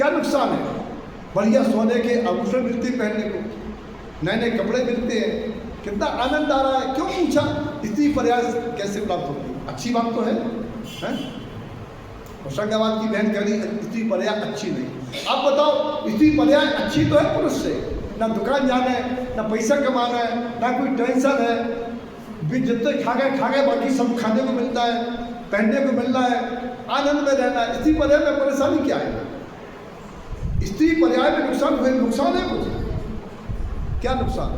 क्या नुकसान है? बढ़िया सोने के आभूषण मिलते हैं पहनने को, नए नए कपड़े मिलते हैं, कितना आनंद आ रहा है। क्यों पूछा? स्त्री पर्याय कैसे प्राप्त होगी? अच्छी बात तो है? होशंगाबाद की बहन कह रही स्त्री पर्याय अच्छी नहीं। आप बताओ, स्त्री पर्याय अच्छी तो है पुरुष से, ना दुकान जाना है, ना पैसा कमाना है, ना कोई टेंशन है, जितने खा गए बाकी सब खाने को मिलता है, पहनने को मिल रहा है, आनंद में रहना है। स्त्री पर्याय में परेशानी क्या है? स्त्री पर्याय में नुकसान है कुछ? क्या नुकसान?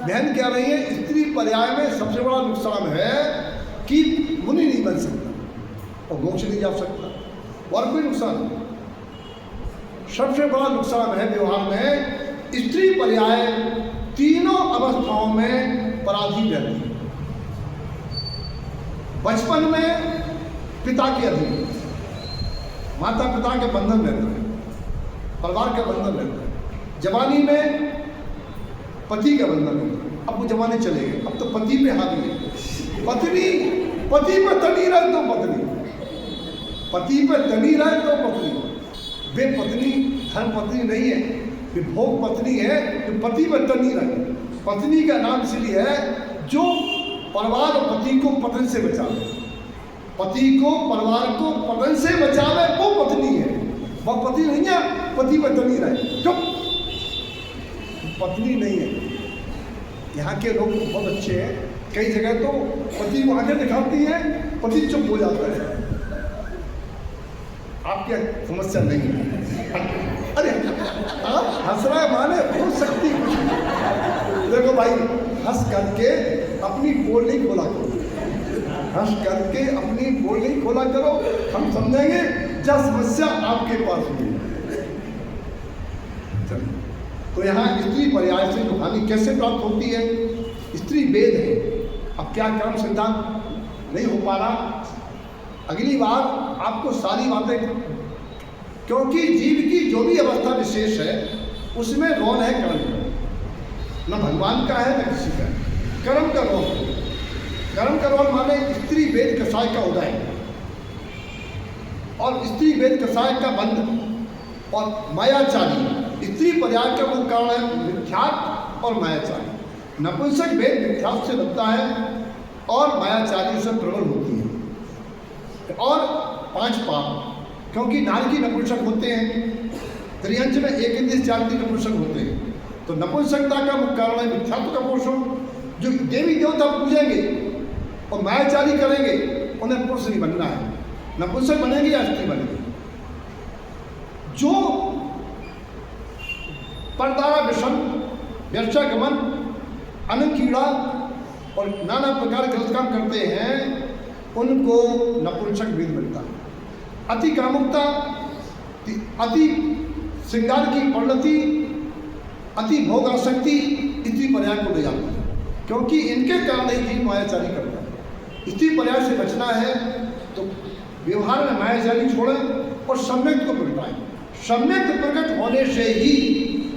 बहन कह रही है स्त्री पर्याय में सबसे बड़ा नुकसान है कि मुनि नहीं बन सकता और मोक्ष नहीं जा सकता, और कोई नुकसान नहीं। सबसे बड़ा नुकसान है व्यवहार में स्त्री पर्याय तीनों अवस्थाओं में पराधीन रहती है। बचपन में पिता के अधीन, माता पिता के बंधन रहता है, परिवार का बंधन रहता है। जवानी में पति का बंधन रहता है। अब वो जमाने चले गए, अब तो पति पे हावी है। पति पर तनी रहे तो पत्नी, पति पर तनी रहे तो पत्नी। वे पत्नी धर्म पत्नी नहीं है, वे भोग पत्नी है जो पति पर तनी रहे। पत्नी का नाम इसलिए है जो परिवार और पति को पतन से बचावे, पति को परिवार को पतन से बचावे, वो पत्नी है। वह पति नहीं है पति पर तनी रहे, चुप, पत्नी नहीं है। यहाँ के लोग बहुत अच्छे हैं, कई जगह तो पति को आगे दिखाती है, पति चुप हो जाता है। आपकी समस्या नहीं है। अरे हंस रहा है माने बहुत शक्ति। देखो भाई, हंस करके अपनी पोल नहीं खोला करो, हंस करके अपनी पोल नहीं खोला करो, हम समझेंगे क्या समस्या आपके पास हुई। तो यहाँ स्त्री पर्याय से हानि कैसे प्राप्त होती है? स्त्री वेद है। अब क्या कर्म सिद्धांत नहीं हो पा रहा, अगली बार आपको सारी बातें, क्योंकि जीव की जो भी अवस्था विशेष है उसमें रोल है कर्म, न भगवान का है न किसी का, कर्म का रोल है। कर्म का रोल माने स्त्री वेद कसाय का उदय और स्त्री वेद कसाय का बंध और मायाचारी। स्त्री पर्याय का मूल कारण है मिथ्यात्व और मायाचारी। नपुंसक वेद मिथ्यात्व से लगता है और मायाचारी से प्रबल होती है। और 5 पाप, क्योंकि नारी की नपुंसक होते हैं, त्रियंच में 1 जाति नपुंसक होते हैं। तो नपुंसकता का मुख्य कारण है मिथ्यात्व का पोषण। जो देवी देवता पूजेंगे और मायाचारी करेंगे उन्हें पुरुष नहीं बनना है, नपुंसक बनेंगे या स्त्री बनेंगे। जो परदारा व्यसन, व्यवचा गमन, अनंत कीड़ा और नाना प्रकार गलत काम करते हैं उनको नपुंसक वेद मिलता है। अति कामुकता, अति श्रृंगार की परिणति, अति भोग आसक्ति स्त्री पर्याय को ले जाती है, क्योंकि इनके कारण ही जीव मायाचारी करता है। स्त्री पर्याय से बचना है तो व्यवहार में मायाचारी छोड़ें और सम्यक को प्रगटाएं। सम्यक प्रकट होने से ही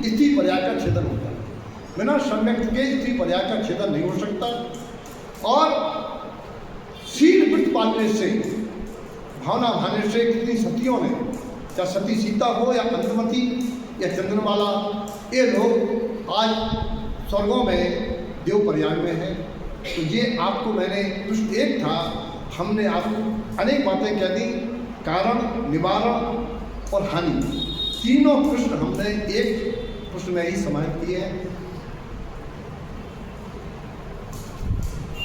स्त्री पर्याय का छेदन होता है, बिना सम्यक के स्त्री पर्याय का छेदन नहीं हो सकता। और शील वृत्त पालने से, भावना भाने से कितनी सतियों ने, चाहे सती सीता हो या चंद्रमती या चंद्रमाला, ये लोग आज स्वर्गों में देव पर्याय में हैं। तो ये आपको मैंने प्रश्न एक था, हमने आपको अनेक बातें कह दी, कारण, निवारण और हानि, तीनों प्रश्न हमने एक प्रश्न में ही समाहित किए हैं।